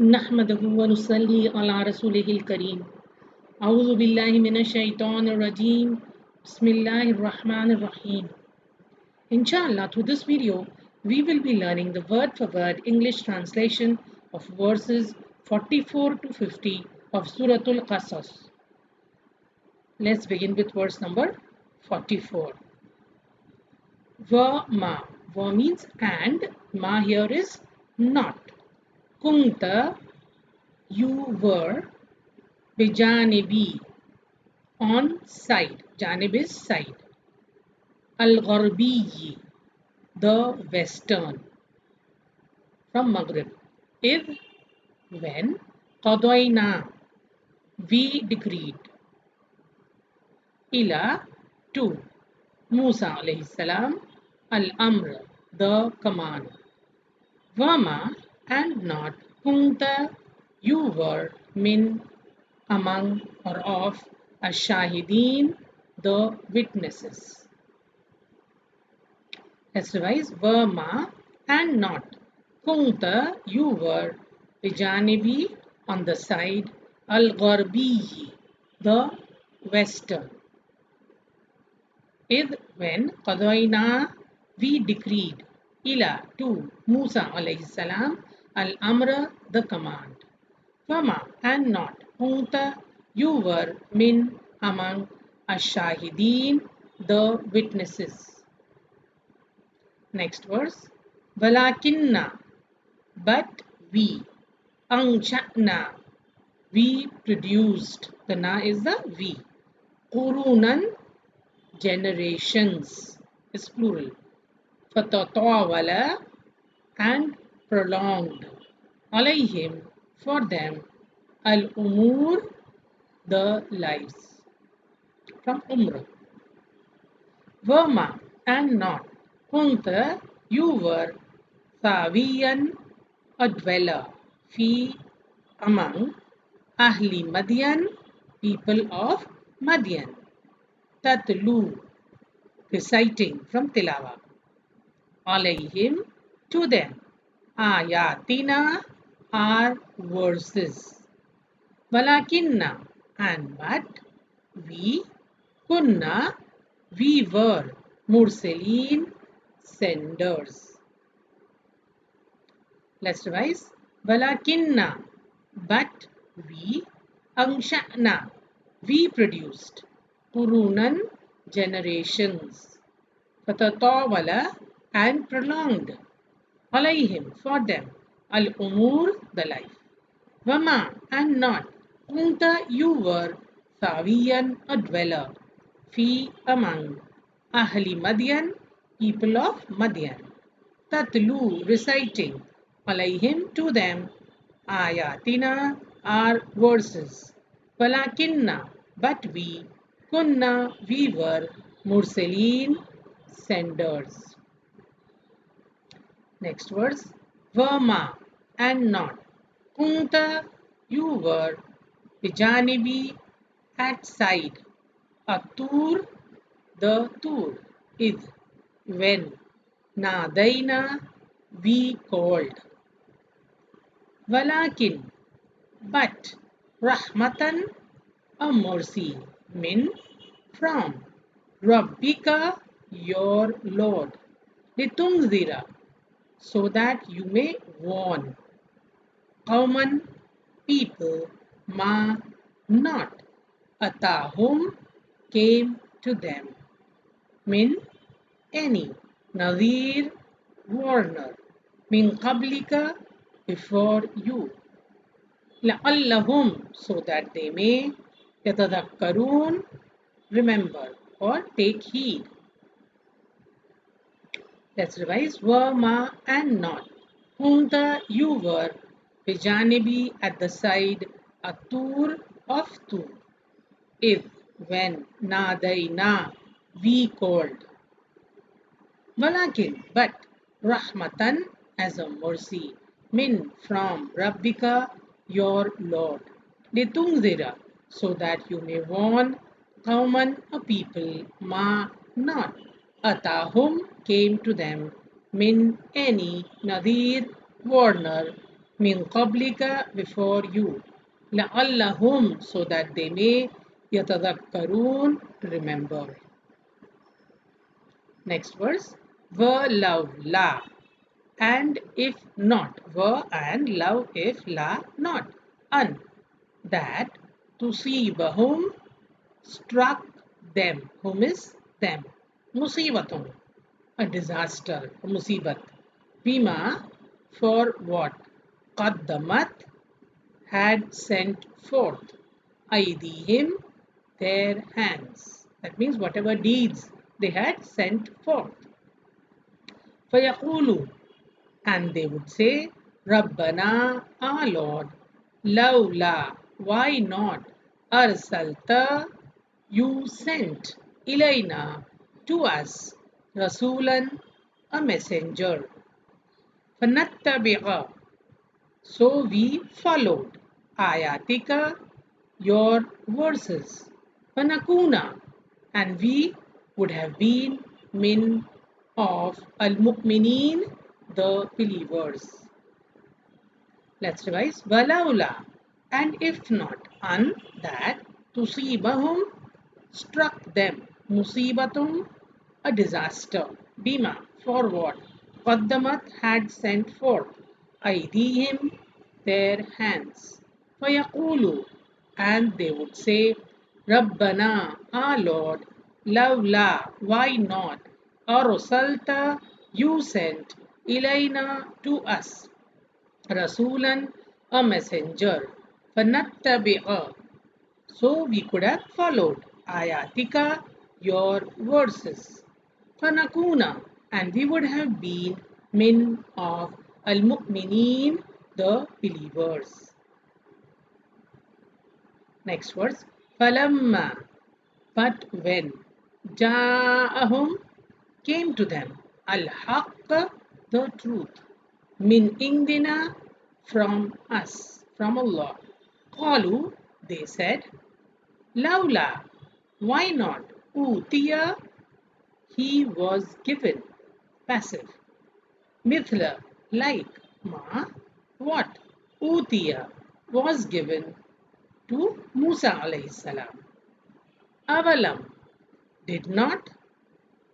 नहमदहु व नुसल्ली अला रसूलिहिल करीम। अऊज़ु बिल्लाहि मिनश शैतानिर रजीम। बिस्मिल्लाहिर रहमानिर रहीम। Inshallah, through this video, we will be learning the word for word English translation of verses 44 to 50 of Suratul Qasas. Let's begin with verse number 44. Va ma. Va means and. Ma here is not. Kunta, you were. Bijanibi, on side. Janib is side. Al-Gharbiyi, the western. From Maghrib. Id, when. Qadayna, we decreed. Ila, to. Musa alayhi salam. Al-Amr, the command. Wama, and not. Kunta, you were. Min, among or of. Ash-Shahideen, the witnesses. Let's revise. Were ma and not. Kunta, you were. Bijanibi, on the side. Al-Gharbiyi, the western. Id, when. Qadayna, we decreed. Ila, to. Musa alayhi salam. Al-Amra, the command. Wama, and not. Kunta, you were. Min, among. Ash-Shahideen, the witnesses. Next verse. Walakinna, but we. Ansha'na, we produced. The na is the we. Qurunan, generations is plural. Fatatawala, and prolonged. Alayhim, for them. Al-umur, the lives. From Umrah. Wama, and not. Kunta, you were. Sawiyan, a dweller. Fi, among. Ahli Madian, people of Madian. Tatlu, reciting. From Tilawa. Alayhim, to them. Ayatina, our verses. Walakinna, and but. We. Kunna, we were. Mursaleen, senders. Let's revise. Walakinna, but we. Ansha'na, we produced. Qurunan, generations. Fatatawala, and prolonged. Alayhim, for them. Al-umur, the life. Wama, and not. Kunta, you were. Sawiyan, a dweller. Fi, among. Ahli Madian, people of Madian. Tatlu, reciting. Alayhim, to them. Ayatina, our verses. Walakinna, but we. Kunna, we were. Mursaleen, senders. Next verse. Wama, and not. Kunta, you were. Bijanibi, at side. Atur, the tur. Id, when. Nadaina, we called. Walakin, but. Rahmatan, a mercy. Min, from. Rabbika, your Lord. Litunzira, so that you may warn. Qawman, people. Ma, not. Atahum, came to them. Min, any. Nadir, warner. Min qablika, before you. La'allahum, so that they may. Yatadakkarun, remember or take heed. Let's revise. Were, ma, and not. Kunta, you were. Bijanibi, at the side. Atur, of Tur. If, when. Nadaina, we called. Walakin, but. Rahmatan, as a mercy. Min, from. Rabbika, your Lord. Litungzira, so that you may warn. Qawman, a people. Ma, not. Atahum, came to them. Min, any. Nadir, warner. min qablika, before you, la'allahum, so that they may, yatadhakkarun, to remember. Next verse, wa law la, and if not, wa and law if la not, an, that tusibahum, struck them, whom is them, musibatun, a disaster, a musibat, bima, for what, qaddamat, had sent forth, aydihim, their hands, that means whatever deeds they had sent forth. فَيَقُولُ, and they would say, Rabbana, our Lord, lawla, why not, arsalta, you sent, ilayna, to us, rasulan, a messenger, فَنَتَّبِعَ, so we followed, ayatika, your verses, فَنَكُونَ, and we would have been min of al-mu'mineen, the believers. Let's revise. Walaula, and if not, an, that, tusibahum, struck them, musibatum, a disaster, bima, for what, qaddamat, had sent forth, aydihim, their hands, fayaqulu, and they would say, Rabbana, our Lord, lawla, why not, arsalta, you sent, ilayna, to us, Rasulan, a messenger, فَنَتَّبِعَ, so we could have followed, ayatika, your verses, فَنَكُونَ, and we would have been min of al-mu'mineen, the believers. Next verse, فَلَمَّا, but when, جَاءَهُمْ, came to them, al-haqq, the truth, min indina, from us, from Allah. Qalu, they said, Lawla, why not? Utiya, he was given, passive. Mithla, like, ma, what? Utiya, was given to Musa alayhi salam. Avalam, did not.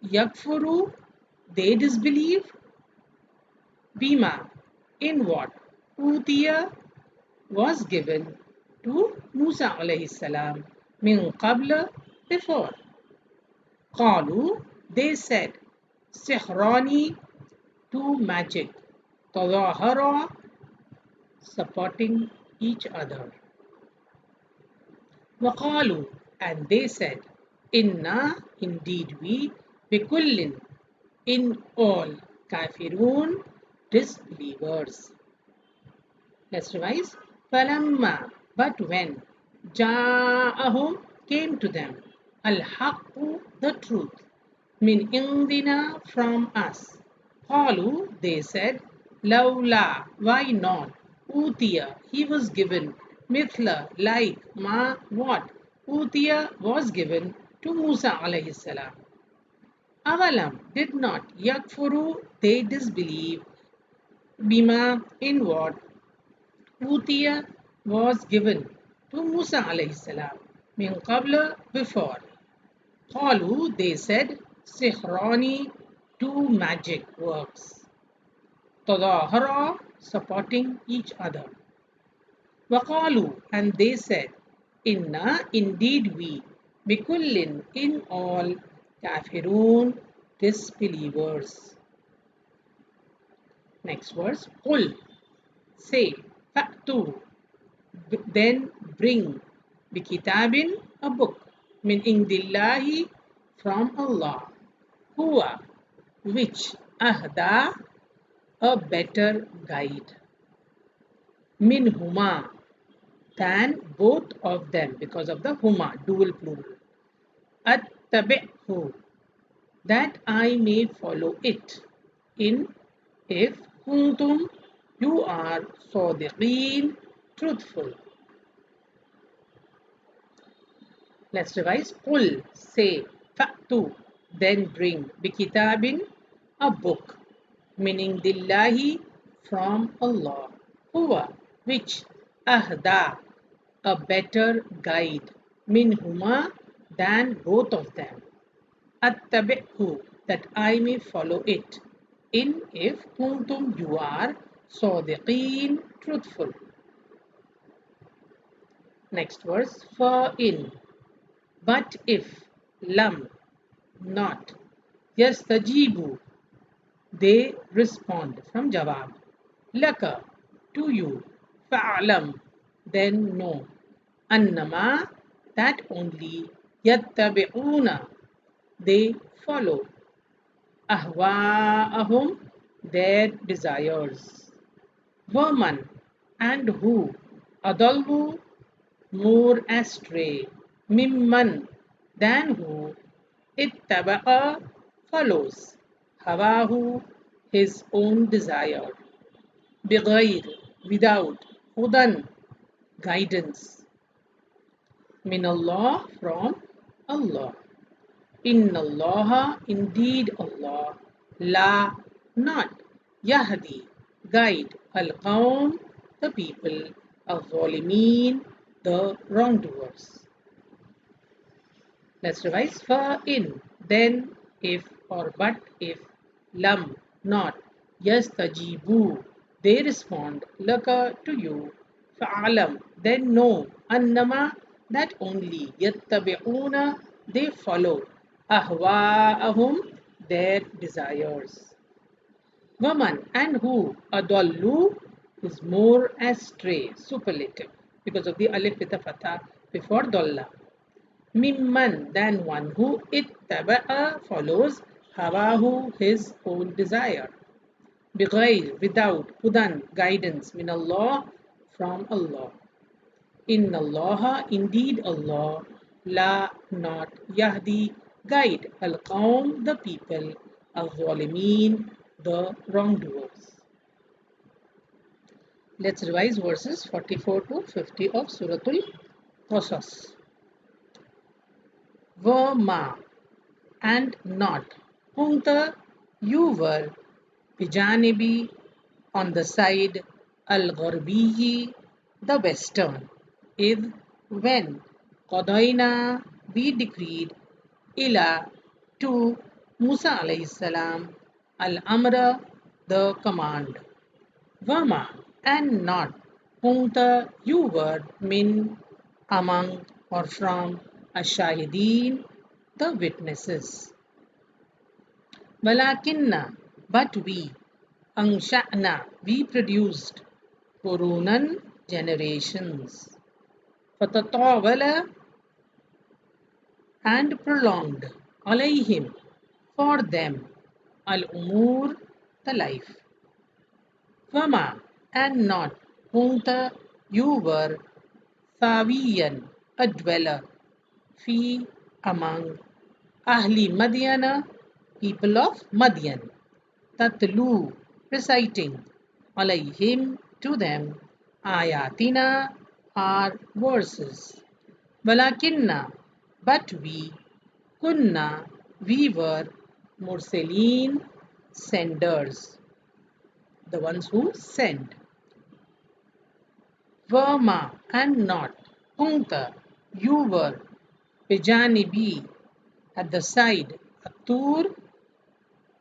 Yakfuru, they disbelieve. Bima, in what? Utiya, was given to Musa alayhi salam min qabla, before. Qalu, they said, Sihrani, two magic, tadahara, supporting each other. Waqalu, and they said, Inna, indeed we, bikullin, in all, kafirun, disbelievers. Let's revise. Falamma, but when, Ja'ahum, came to them, al-haqqu, the truth, min indina, from us. Qalu, they said, Lawla, why not? Utiya, he was given, mithla, like, ma, what? Utiya was given to Musa alayhi salam. Avalam, did not, yakfuru, they disbelieve, bima, in what? Utiya was given to Musa alayhi salam min qabla, before. Qalu, they said, Sihrani, two magic works. Tadahara, supporting each other. Waqalu, and they said, Inna, indeed we, bikullin, in all, kafirun, disbelievers. Next verse, Qul, say, Fa'tu, then bring, bikitabin, a book, min indillahi, from Allah, huwa, which, ahda, a better guide, min huma, than both of them, because of the huma, dual plural, attabi'hu, that I may follow it, in, if, kuntum, you are sadiqeen, truthful. Let's revise. Qul, say, fa'tu, then bring, bikitabin, a book, meaning dillahi, from Allah, huwa, which, ahda, a better guide, minhuma, than both of them. Attabi'hu, that I may follow it. In, if, kuntum, you are, sadiqeen, truthful. Next verse, fa in, but if, lam, not, yastajibu, they respond from jawab, laka, to you, fa'alam, then know, annama, that only, yattabi'una, they follow, ahwa'ahum, their desires, waman, and who, adallu, more astray, mimman, than who, ittaba'a, follows, hawahu, his own desire, bighayr, without, hudan, guidance, min Allah, from Allah. Inna Allah, indeed Allah, la, not, yahdi, guide, al qawm, the people, al zalimeen, the wrongdoers. Let's revise. Fa in, then, if, or but if, lam, not, yastajibu, they respond, laka, to you, fa'alam, then know, annama, that only, yattabi'una, they follow, ahwa'ahum, their desires. Waman, and who, adallu, is more astray, superlative, because of the alif with a fatha before dalla. Mimman, than one who ittaba'a, follows, hawahu, his own desire, bighayr, without, hudan, guidance, min Allah, from Allah. Inna Allah, indeed Allah, la, not, yahdi, guide, al qawm, the people, al zalimeen, the wrongdoers. Let's revise verses 44 to 50 of Suratul Qasas. Wa, and not, kunta, you were, bijanibi, on the side, al-gharbiyi, the western, id, when, qadaina, we decreed, ila, to Musa alayhi salam, al-amra, the command. Wama, and not, kunta, you were, min, among, or from, ashahideen, the witnesses. Walakinna, but we, ansha'na, we produced, qurunan, generations. Fatatawala, and prolonged, alayhim, for them, al-umur, the life. Wama, and not, kunta, you were, sawiyan, a dweller, fi, among, ahli Madyana, people of Madian, tatlu, reciting, alayhim, to them, ayatina, our verses. Walakinna, but we, kunna, we were, mursaleen, senders, the ones who send. Wama, and not, kunta, you were, bijanibi, at the side, atur,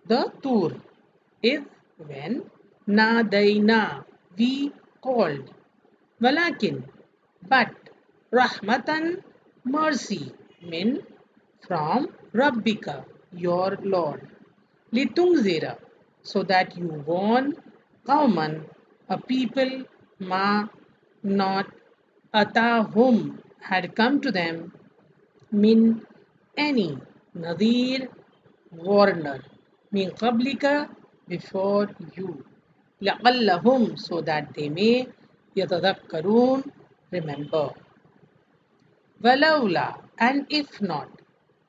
the tur, if, when, nadaina, we called, walakin, but, rahmatan, mercy, min, from, rabbika, your Lord, litunzira, so that you warn, qawman, a people, ma, not, atahum, had come to them, min, any, nadir, warner, min qablika, before you, la'allahum, so that they may, yatadakkarun, remember. Walawla, and if not,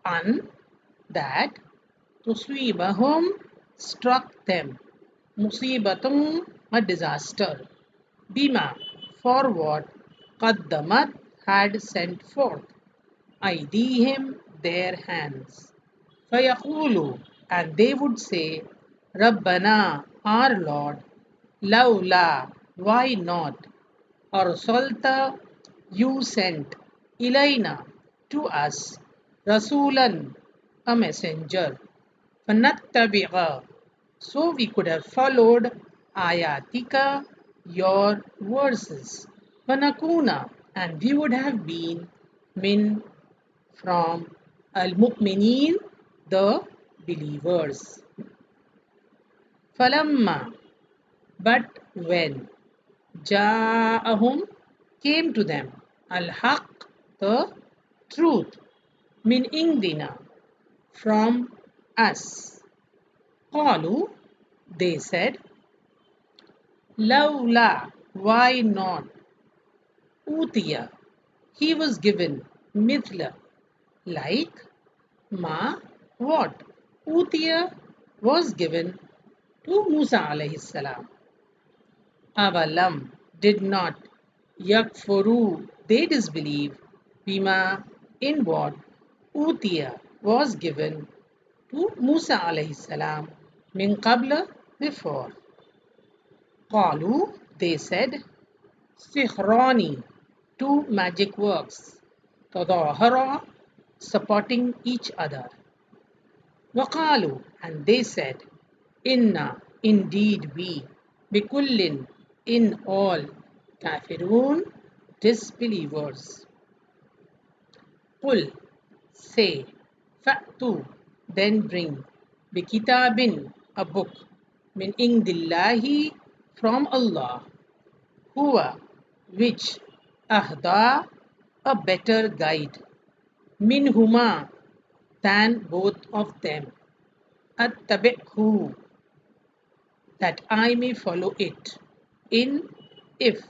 an, that, tuswibahum, struck them, musibatum, a disaster, bima, for what, qaddamat, had sent forth, aydihim, their hands. Fayaqulu, and they would say, Rabbana, our Lord, Lawla, why not? Arsalta, you sent, ilayna, to us, rasulan, a messenger, fanattabi'a, so we could have followed ayatika, your verses, fanakuna, and we would have been min, from, al-mu'minin, the believers. Falamma, but when, ja'ahum, came to them, al-haq, the truth, min indina, from us, qalu, they said, lawla, why not, utiya, he was given, mithla, like, ma, what, utiya, was given to Musa alayhi salam. Avalam, did not, yakfuru, they disbelieve, bima, in what, utiya, was given to Musa alayhi salam, min qabla, before. Qalu, they said, sihrani, two magic works, tadahara, supporting each other. Waqalu, and they said, inna, indeed we, bikullin, in all, kafirun, disbelievers. Qul, say, fa'tu, then bring, bikitabin, a book, min indillahi, from Allah, huwa, which, ahda, a better guide, minhuma, than both of them, attabi'hu, that I may follow it, in, if,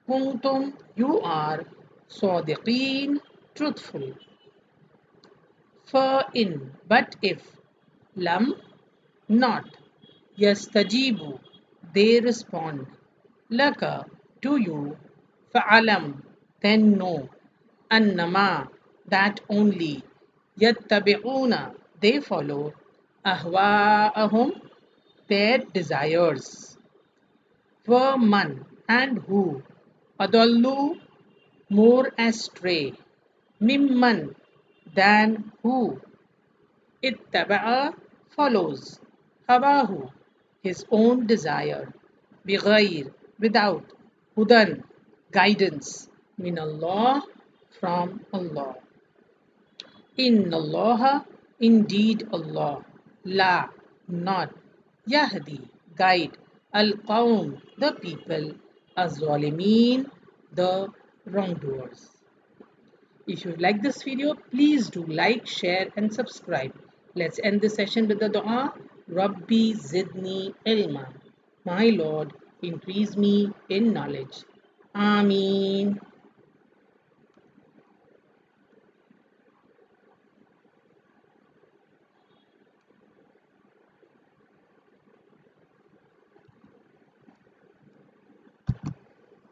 kuntum, you are, sadiqeen, truthful. For in, but if, lam, not, yastajibu, they respond, laka, to you, fa'alam, then know, annama, that only, yattabi'una, they follow, ahwa'ahum, their desires. Man, and who, adallu, more astray, mimman, than who, ittaba'a, follows, hawahu, his own desire, bighayr, without, hudan, guidance, min Allah, from Allah. Inna Allah, indeed Allah, la, not, yahdi, guide, al-qawm, the people, az-zalimin, the wrongdoers. If you like this video, please do like, share and subscribe. Let's end this session with the dua. Rabbi zidni ilma. My Lord, increase me in knowledge. Ameen.